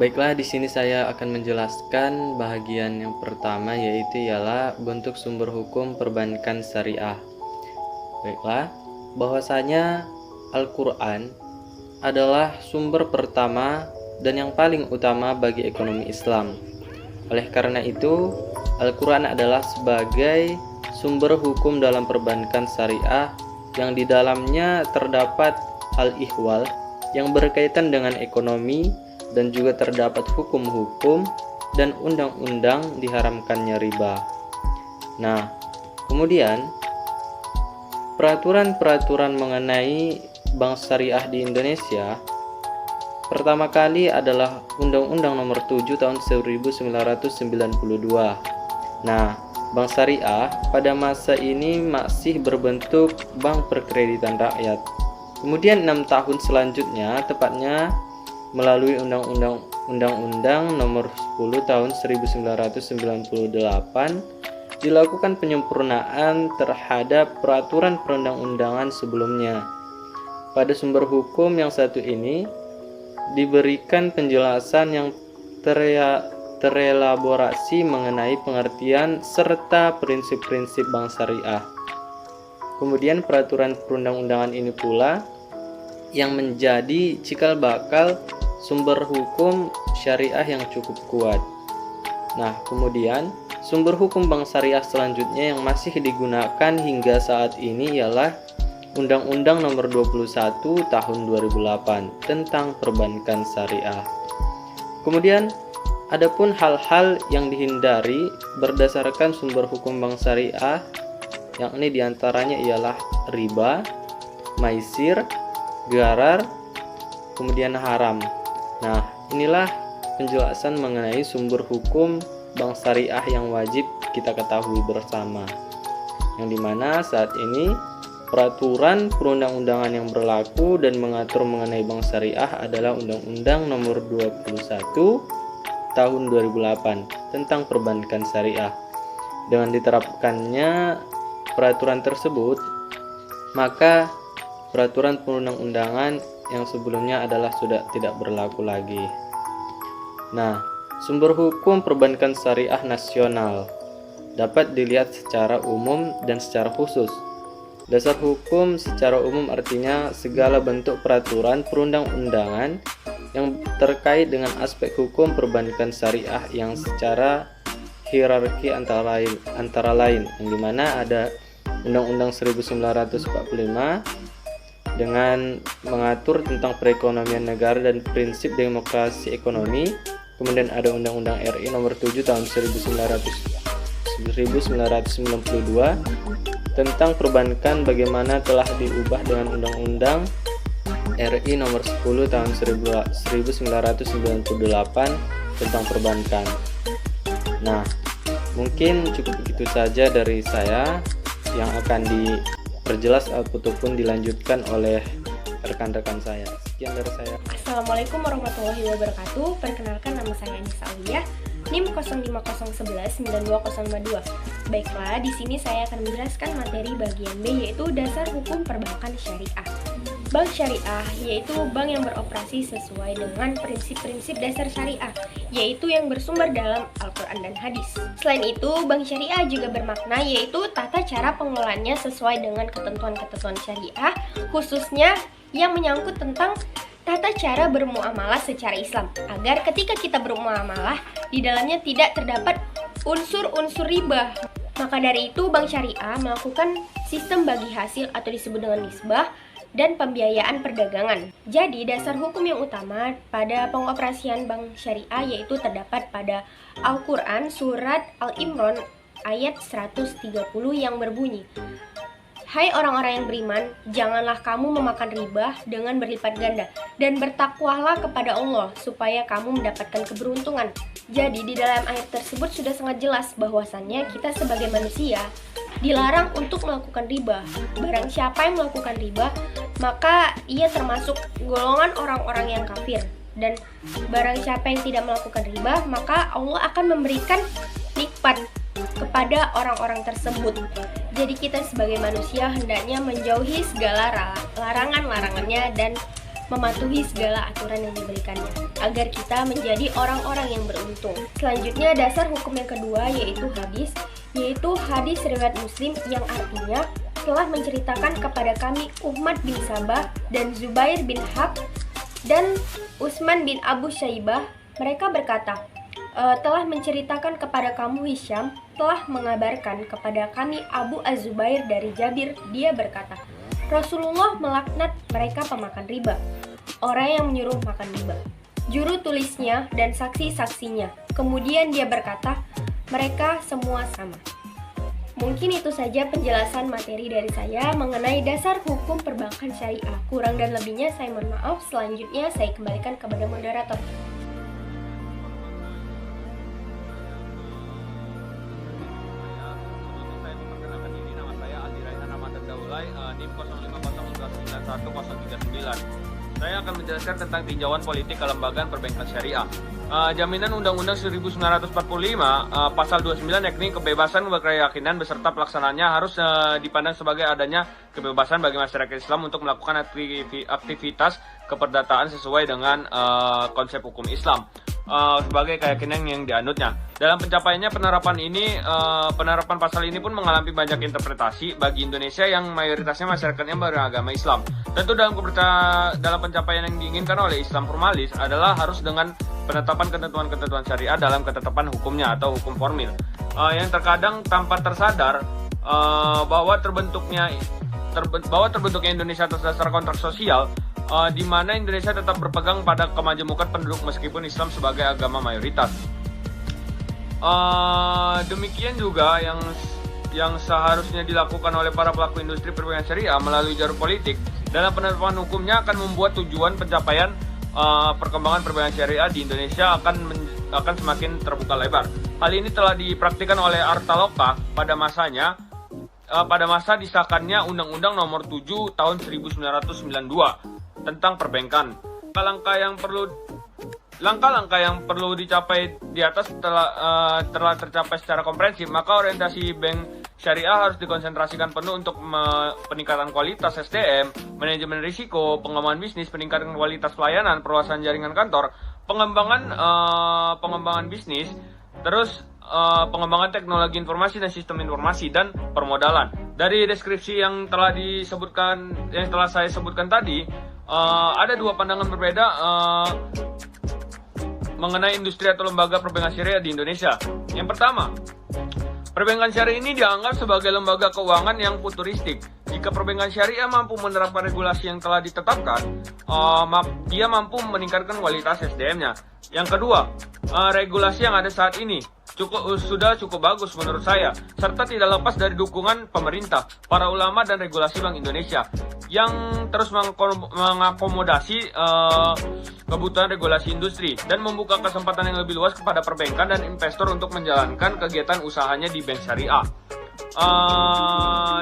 Baiklah, di sini saya akan menjelaskan bahagian yang pertama, yaitu ialah bentuk sumber hukum perbankan syariah. Baiklah, bahwasanya Al-Quran adalah sumber pertama dan yang paling utama bagi ekonomi Islam. Oleh karena itu, Al-Quran adalah sebagai sumber hukum dalam perbankan syariah yang di dalamnya terdapat al-ihwal yang berkaitan dengan ekonomi, dan juga terdapat hukum-hukum dan undang-undang diharamkannya riba. Nah, kemudian peraturan-peraturan mengenai bank syariah di Indonesia pertama kali adalah Undang-Undang Nomor 7 Tahun 1992. Nah, bank syariah pada masa ini masih berbentuk bank perkreditan rakyat. Kemudian 6 tahun selanjutnya, tepatnya melalui Undang-Undang Nomor 10 Tahun 1998, dilakukan penyempurnaan terhadap peraturan perundang-undangan sebelumnya. Pada sumber hukum yang satu ini diberikan penjelasan yang terelaborasi mengenai pengertian serta prinsip-prinsip bank syariah. Kemudian peraturan perundang-undangan ini pula yang menjadi cikal bakal sumber hukum syariah yang cukup kuat. Nah, kemudian sumber hukum bank syariah selanjutnya yang masih digunakan hingga saat ini ialah Undang-Undang Nomor 21 Tahun 2008 tentang perbankan syariah. Kemudian adapun hal-hal yang dihindari berdasarkan sumber hukum bank syariah, yakni diantaranya ialah riba, maisir, gharar, kemudian haram. Nah, inilah penjelasan mengenai sumber hukum bank syariah yang wajib kita ketahui bersama, yang dimana saat ini peraturan perundang-undangan yang berlaku dan mengatur mengenai bank syariah adalah Undang-Undang Nomor 21 Tahun 2008 tentang perbankan syariah. Dengan diterapkannya peraturan tersebut, maka peraturan perundang-undangan yang sebelumnya adalah sudah tidak berlaku lagi. Nah, sumber hukum perbankan syariah nasional dapat dilihat secara umum dan secara khusus. Dasar hukum secara umum artinya segala bentuk peraturan perundang-undangan yang terkait dengan aspek hukum perbankan syariah yang secara hierarki antara lain, yang dimana ada Undang-Undang 1945 dengan mengatur tentang perekonomian negara dan prinsip demokrasi ekonomi. Kemudian ada Undang-Undang RI Nomor 7 Tahun 1992 tentang perbankan, bagaimana telah diubah dengan Undang-Undang RI Nomor 10 Tahun 1998 tentang perbankan. Nah, mungkin cukup begitu saja dari saya yang akan diperjelas ataupun dilanjutkan oleh rekan-rekan saya. Sekian dari saya. Assalamualaikum warahmatullahi wabarakatuh. Perkenalkan, nama saya Anissa Aliyah, NIM 0501192052. Baiklah, di sini saya akan menjelaskan materi bagian B, yaitu dasar hukum perbankan syariah. Bank syariah yaitu bank yang beroperasi sesuai dengan prinsip-prinsip dasar syariah, yaitu yang bersumber dalam Al-Quran dan hadis. Selain itu, bank syariah juga bermakna yaitu tata cara pengelolaannya sesuai dengan ketentuan-ketentuan syariah, khususnya yang menyangkut tentang tata cara bermuamalah secara Islam, agar ketika kita bermuamalah di dalamnya tidak terdapat unsur-unsur riba. Maka dari itu, bank syariah melakukan sistem bagi hasil atau disebut dengan nisbah dan pembiayaan perdagangan. Jadi, dasar hukum yang utama pada pengoperasian bank syariah yaitu terdapat pada Al-Quran surat Al-Imran ayat 130 yang berbunyi, "Hai orang-orang yang beriman, janganlah kamu memakan riba dengan berlipat ganda, dan bertakwalah kepada Allah supaya kamu mendapatkan keberuntungan." Jadi di dalam ayat tersebut sudah sangat jelas bahwasannya kita sebagai manusia dilarang untuk melakukan riba. Barang siapa yang melakukan riba, maka ia termasuk golongan orang-orang yang kafir. Dan barang siapa yang tidak melakukan riba, maka Allah akan memberikan nikmat kepada orang-orang tersebut. Jadi kita sebagai manusia hendaknya menjauhi segala larangan-larangannya dan mematuhi segala aturan yang diberikannya, agar kita menjadi orang-orang yang beruntung. Selanjutnya, dasar hukum yang kedua yaitu hadis riwayat Muslim, yang artinya telah menceritakan kepada kami Ummad bin Sabah dan Zubair bin Hab dan Utsman bin Abu Syaibah. Mereka berkata, telah menceritakan kepada kamu Hisham, telah mengabarkan kepada kami Abu Az-Zubair dari Jabir. Dia berkata, Rasulullah melaknat mereka pemakan riba, orang yang menyuruh makan riba, juru tulisnya dan saksi-saksinya. Kemudian dia berkata, mereka semua sama. Mungkin itu saja penjelasan materi dari saya mengenai dasar hukum perbankan syariah. Kurang dan lebihnya saya mohon maaf. Selanjutnya saya kembalikan kepada moderator. NIM 050299139. Saya akan menjelaskan tentang tinjauan politik kelembagaan perbankan syariah. Jaminan Undang-Undang 1945 pasal 29, yakni kebebasan berkeyakinan beserta pelaksanaannya harus dipandang sebagai adanya kebebasan bagi masyarakat Islam untuk melakukan aktivitas keperdataan sesuai dengan konsep hukum Islam sebagai keyakinan yang dianutnya. Dalam pencapaiannya penerapan pasal ini pun mengalami banyak interpretasi bagi Indonesia yang mayoritasnya masyarakatnya beragama Islam. Tentu dalam pencapaian yang diinginkan oleh Islam formalis adalah harus dengan penetapan ketentuan-ketentuan syariah dalam ketetapan hukumnya atau hukum formil, yang terkadang tanpa tersadar bahwa terbentuknya Indonesia atas dasar kontrak sosial, di mana Indonesia tetap berpegang pada kemajemukan penduduk meskipun Islam sebagai agama mayoritas. Demikian juga yang seharusnya dilakukan oleh para pelaku industri perbankan syariah melalui jalur politik dalam penerapan hukumnya akan membuat tujuan pencapaian perkembangan perbankan syariah di Indonesia akan semakin terbuka lebar. Hal ini telah dipraktikkan oleh Artaloka pada masa disahkannya Undang-Undang Nomor 7 Tahun 1992 tentang perbankan. Langkah-langkah yang perlu dicapai di atas telah tercapai secara komprehensif, maka orientasi bank syariah harus dikonsentrasikan penuh untuk peningkatan kualitas SDM, manajemen risiko, pengembangan bisnis, peningkatan kualitas pelayanan, perluasan jaringan kantor, pengembangan bisnis, terus pengembangan teknologi informasi dan sistem informasi, dan permodalan. Dari deskripsi yang telah saya sebutkan tadi, ada dua pandangan berbeda mengenai industri atau lembaga perbankan syariah di Indonesia. Yang pertama, perbankan syariah ini dianggap sebagai lembaga keuangan yang futuristik. Jika perbankan syariah mampu menerapkan regulasi yang telah ditetapkan, dia mampu meningkatkan kualitas SDM-nya. Yang kedua, regulasi yang ada saat ini sudah cukup bagus menurut saya, serta tidak lepas dari dukungan pemerintah, para ulama, dan regulasi Bank Indonesia yang terus mengakomodasi kebutuhan regulasi industri dan membuka kesempatan yang lebih luas kepada perbankan dan investor untuk menjalankan kegiatan usahanya di bank syariah.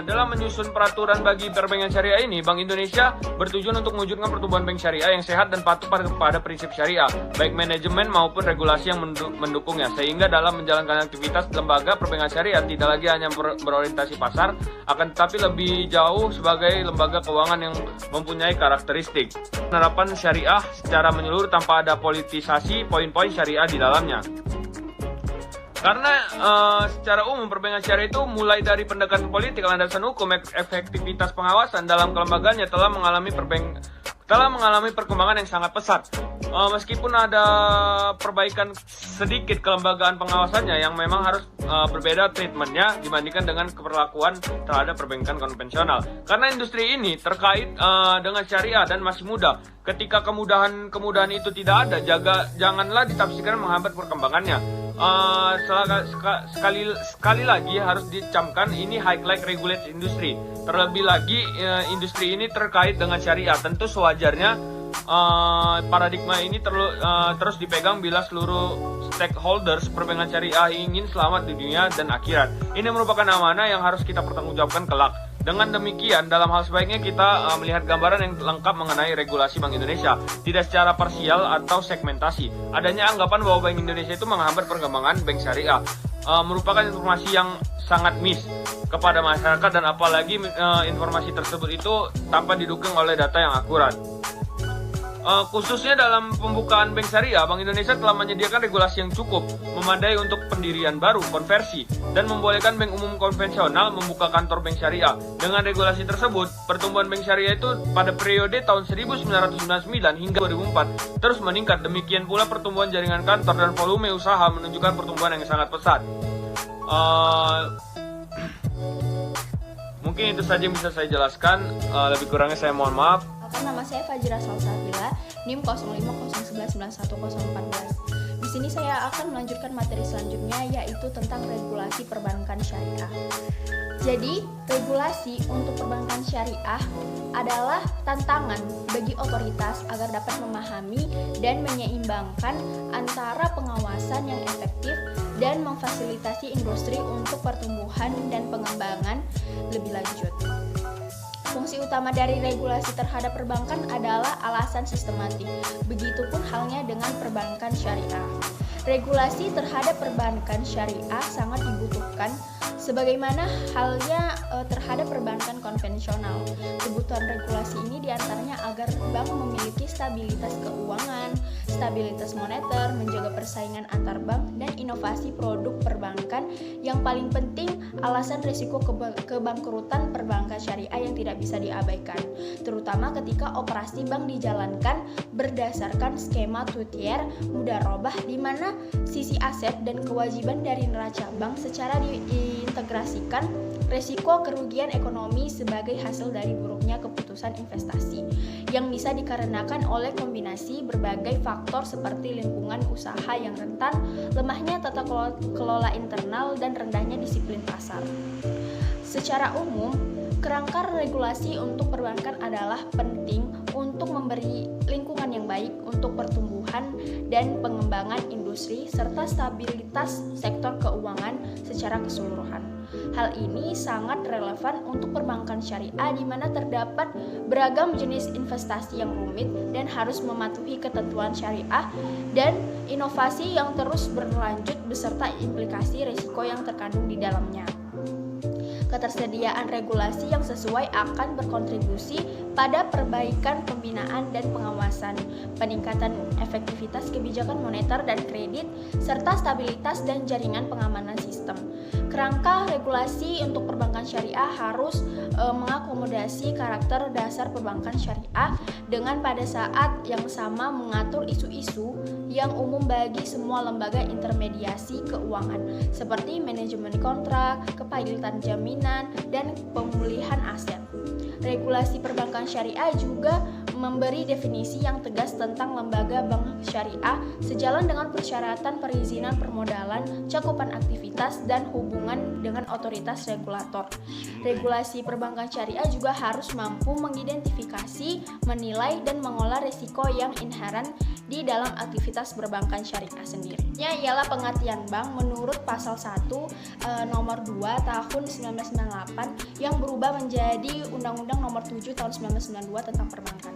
Dalam menyusun peraturan bagi perbankan syariah ini, Bank Indonesia bertujuan untuk mewujudkan pertumbuhan bank syariah yang sehat dan patuh pada prinsip syariah, baik manajemen maupun regulasi yang mendukungnya, sehingga dalam menjalankan aktivitas lembaga perbankan syariah tidak lagi hanya berorientasi pasar, akan tetapi lebih jauh sebagai lembaga keuangan yang mempunyai karakteristik penerapan syariah secara menyeluruh tanpa ada politisasi poin-poin syariah di dalamnya. Karena secara umum perbankan syariah itu mulai dari pendekatan politik, landasan hukum, efektivitas pengawasan dalam kelembagaannya telah mengalami perkembangan yang sangat pesat. Meskipun ada perbaikan sedikit kelembagaan pengawasannya yang memang harus berbeda treatmentnya dibandingkan dengan keperlakuan terhadap perbankan konvensional. Karena industri ini terkait dengan syariah dan masih muda. Ketika kemudahan itu tidak ada, janganlah ditafsirkan menghambat perkembangannya. Sekali lagi harus dicamkan ini high-like regulated industry. Terlebih lagi industri ini terkait dengan syariah. Tentu sewajarnya paradigma ini terus dipegang bila seluruh stakeholders perbankan syariah ingin selamat di dunia dan akhirat. Ini merupakan amanah yang harus kita pertanggungjawabkan kelak. Dengan demikian, dalam hal sebaiknya kita melihat gambaran yang lengkap mengenai regulasi Bank Indonesia, tidak secara parsial atau segmentasi. Adanya anggapan bahwa Bank Indonesia itu menghambat perkembangan bank syariah merupakan informasi yang sangat miss kepada masyarakat, dan apalagi informasi tersebut itu tanpa didukung oleh data yang akurat. Khususnya dalam pembukaan bank syariah, Bank Indonesia telah menyediakan regulasi yang cukup memadai untuk pendirian baru, konversi, dan membolehkan bank umum konvensional membuka kantor bank syariah. Dengan regulasi tersebut, pertumbuhan bank syariah itu pada periode tahun 1999 hingga 2004 terus meningkat. Demikian pula pertumbuhan jaringan kantor dan volume usaha menunjukkan pertumbuhan yang sangat pesat. Mungkin itu saja yang bisa saya jelaskan. Lebih kurangnya saya mohon maaf. Nama saya Fajira Salsabila, NIM 0501191014. Di sini saya akan melanjutkan materi selanjutnya, yaitu tentang regulasi perbankan syariah. Jadi, regulasi untuk perbankan syariah adalah tantangan bagi otoritas agar dapat memahami dan menyeimbangkan antara pengawasan yang efektif dan memfasilitasi industri untuk pertumbuhan dan pengembangan lebih lanjut. Fungsi utama dari regulasi terhadap perbankan adalah alasan sistematik. Begitupun halnya dengan perbankan syariah. Regulasi terhadap perbankan syariah sangat dibutuhkan sebagaimana halnya terhadap perbankan konvensional. Kebutuhan regulasi ini diantaranya agar bank memiliki stabilitas keuangan, stabilitas moneter, menjaga persaingan antar bank, dan inovasi produk perbankan. Yang paling penting, alasan risiko kebangkrutan perbankan syariah yang tidak bisa diabaikan, terutama ketika operasi bank dijalankan berdasarkan skema two-tier mudharabah, di mana sisi aset dan kewajiban dari neraca bank secara diintegrasikan. Resiko kerugian ekonomi sebagai hasil dari buruknya keputusan investasi yang bisa dikarenakan oleh kombinasi berbagai faktor seperti lingkungan usaha yang rentan, lemahnya tata kelola internal, dan rendahnya disiplin pasar. Secara umum, kerangka regulasi untuk perbankan adalah penting untuk memberi lingkungan yang baik untuk pertumbuhan dan pengembangan industri serta stabilitas sektor keuangan secara keseluruhan. Hal ini sangat relevan untuk perbankan syariah di mana terdapat beragam jenis investasi yang rumit dan harus mematuhi ketentuan syariah dan inovasi yang terus berlanjut beserta implikasi risiko yang terkandung di dalamnya. Ketersediaan regulasi yang sesuai akan berkontribusi pada perbaikan pembinaan dan pengawasan, peningkatan efektivitas kebijakan moneter dan kredit, serta stabilitas dan jaringan pengamanan sistem. Kerangka regulasi untuk perbankan syariah harus mengakomodasi karakter dasar perbankan syariah dengan pada saat yang sama mengatur isu-isu yang umum bagi semua lembaga intermediasi keuangan seperti manajemen kontrak, kepahilitan jaminan, dan pemulihan aset. Regulasi perbankan syariah juga memberi definisi yang tegas tentang lembaga bank syariah sejalan dengan persyaratan perizinan permodalan, cakupan aktivitas, dan hubungan dengan otoritas regulator. Regulasi perbankan syariah juga harus mampu mengidentifikasi, menilai, dan mengolah risiko yang inheren di dalam aktivitas perbankan syariah sendiri. Ialah pengertian bank menurut pasal 1 nomor 2 tahun 1998 yang berubah menjadi Undang-Undang nomor 7 tahun 1992 tentang perbankan.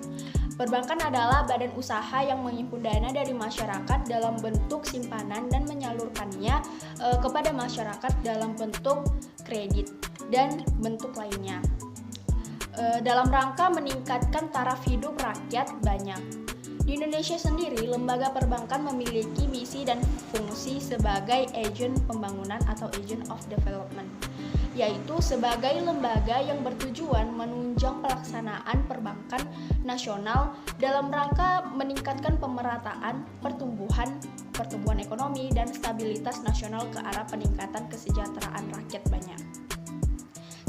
Perbankan adalah badan usaha yang menghimpun dana dari masyarakat dalam bentuk simpanan dan menyalurkannya kepada masyarakat dalam bentuk kredit dan bentuk lainnya. Dalam rangka meningkatkan taraf hidup rakyat banyak. Di Indonesia sendiri, lembaga perbankan memiliki misi dan fungsi sebagai agen pembangunan atau agent of development, yaitu sebagai lembaga yang bertujuan menunjang pelaksanaan perbankan nasional dalam rangka meningkatkan pemerataan, pertumbuhan ekonomi, dan stabilitas nasional ke arah peningkatan kesejahteraan rakyat banyak.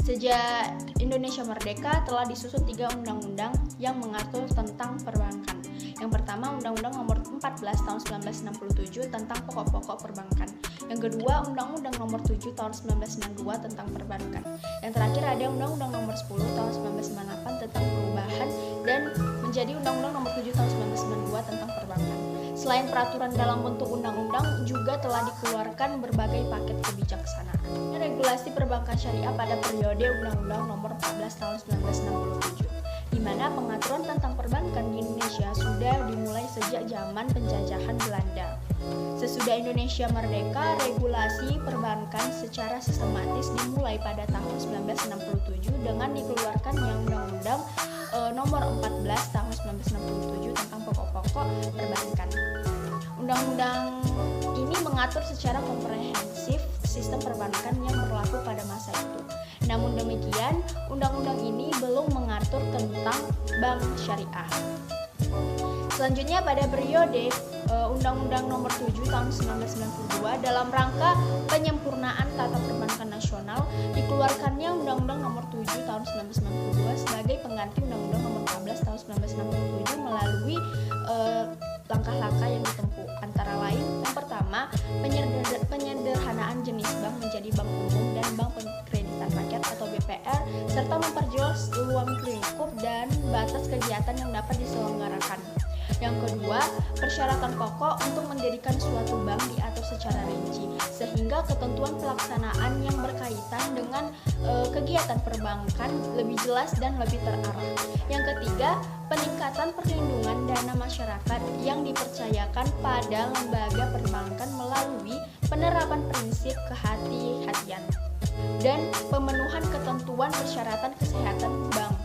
Sejak Indonesia merdeka telah disusun 3 undang-undang yang mengatur tentang perbankan. Yang pertama, Undang-Undang Nomor 14 Tahun 1967 tentang pokok-pokok perbankan. Yang kedua, Undang-Undang Nomor 7 Tahun 1992 tentang perbankan. Yang terakhir ada Undang-Undang Nomor 10 Tahun 1998 tentang perubahan dan menjadi Undang-Undang Nomor 7 Tahun 1992 tentang perbankan. Selain peraturan dalam bentuk undang-undang, juga telah dikeluarkan berbagai paket kebijaksanaan. Regulasi perbankan syariah pada periode Undang-Undang Nomor 14 Tahun 1967, di mana pengaturan tentang perbankan di Indonesia sudah dimulai sejak zaman penjajahan Belanda. Sesudah Indonesia merdeka, regulasi perbankan secara sistematis dimulai pada tahun 1967 dengan dikeluarkannya Undang-Undang Nomor 14 tahun 1967 tentang pokok-pokok perbankan. Undang-undang ini mengatur secara komprehensif sistem perbankan yang berlaku pada masa itu. Namun demikian, undang-undang ini belum mengatur tentang bank syariah. Selanjutnya pada periode Undang-Undang Nomor 7 Tahun 1992 dalam rangka penyempurnaan tata perbankan nasional, dikeluarkannya Undang-Undang Nomor 7 Tahun 1992 sebagai pengganti Undang-Undang Nomor 14 Tahun 1967 melalui langkah-langkah yang ditempuh, antara lain yang pertama, penyederhanaan jenis bank menjadi bank umum dan bank pengkreditan rakyat atau BPR, serta memperjelas ruang lingkup dan batas kegiatan yang dapat diselenggarakan. Yang kedua, persyaratan pokok untuk mendirikan suatu bank diatur secara rinci, sehingga ketentuan pelaksanaan yang berkaitan dengan kegiatan perbankan lebih jelas dan lebih terarah. Yang ketiga, peningkatan perlindungan dana masyarakat yang dipercayakan pada lembaga perbankan melalui penerapan prinsip kehati-hatian dan pemenuhan ketentuan persyaratan kesehatan bank.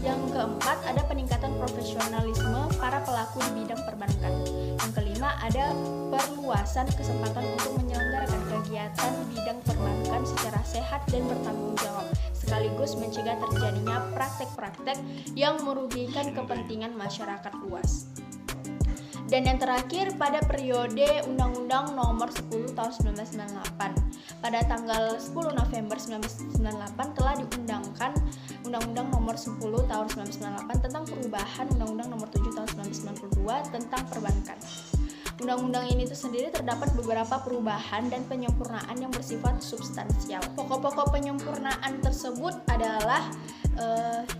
Yang keempat, ada peningkatan profesionalisme para pelaku di bidang perbankan. Yang kelima, ada perluasan kesempatan untuk menyelenggarakan kegiatan bidang perbankan secara sehat dan bertanggung jawab, sekaligus mencegah terjadinya praktek-praktek yang merugikan kepentingan masyarakat luas. Dan yang terakhir, pada periode Undang-Undang Nomor 10 Tahun 1998, pada tanggal 10 November 1998 telah diundangkan Undang-Undang Nomor 10 Tahun 1998 tentang perubahan Undang-Undang Nomor 7 Tahun 1992 tentang perbankan. Undang-undang ini itu sendiri terdapat beberapa perubahan dan penyempurnaan yang bersifat substansial. Pokok-pokok penyempurnaan tersebut adalah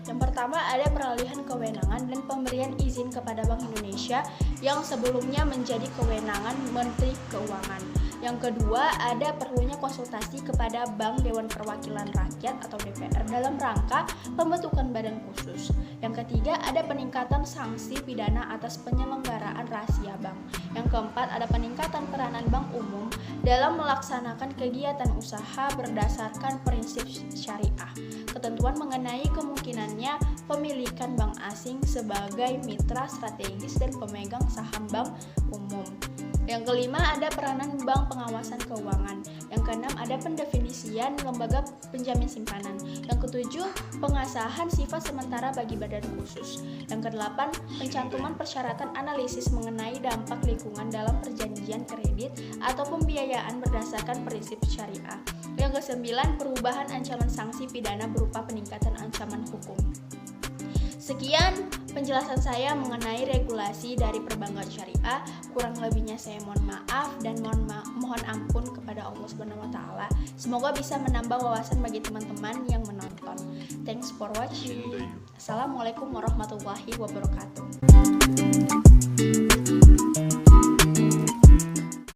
yang pertama, ada peralihan kewenangan dan pemberian izin kepada Bank Indonesia yang sebelumnya menjadi kewenangan Menteri Keuangan. Yang kedua, ada perlunya konsultasi kepada Bank Dewan Perwakilan Rakyat atau DPR dalam rangka pembentukan badan khusus. Yang ketiga, ada peningkatan sanksi pidana atas penyelenggaraan rahasia bank. Yang keempat, ada peningkatan peranan bank umum dalam melaksanakan kegiatan usaha berdasarkan prinsip syariah. Ketentuan mengenai kemungkinannya pemilikan bank asing sebagai mitra strategis dan pemegang saham bank umum. Yang kelima, ada peranan bank pengawasan keuangan. Yang keenam, ada pendefinisian lembaga penjamin simpanan. Yang ketujuh, pengesahan sifat sementara bagi badan khusus. Yang kedelapan, pencantuman persyaratan analisis mengenai dampak lingkungan dalam perjanjian kredit atau pembiayaan berdasarkan prinsip syariah. Yang kesembilan, perubahan ancaman sanksi pidana berupa peningkatan ancaman hukum. Sekian penjelasan saya mengenai regulasi dari perbankan syariah. Kurang lebihnya saya mohon maaf dan mohon ampun kepada Allah Subhanahu wa taala. Semoga bisa menambah wawasan bagi teman-teman yang menonton. Thanks for watching. Assalamualaikum warahmatullahi wabarakatuh.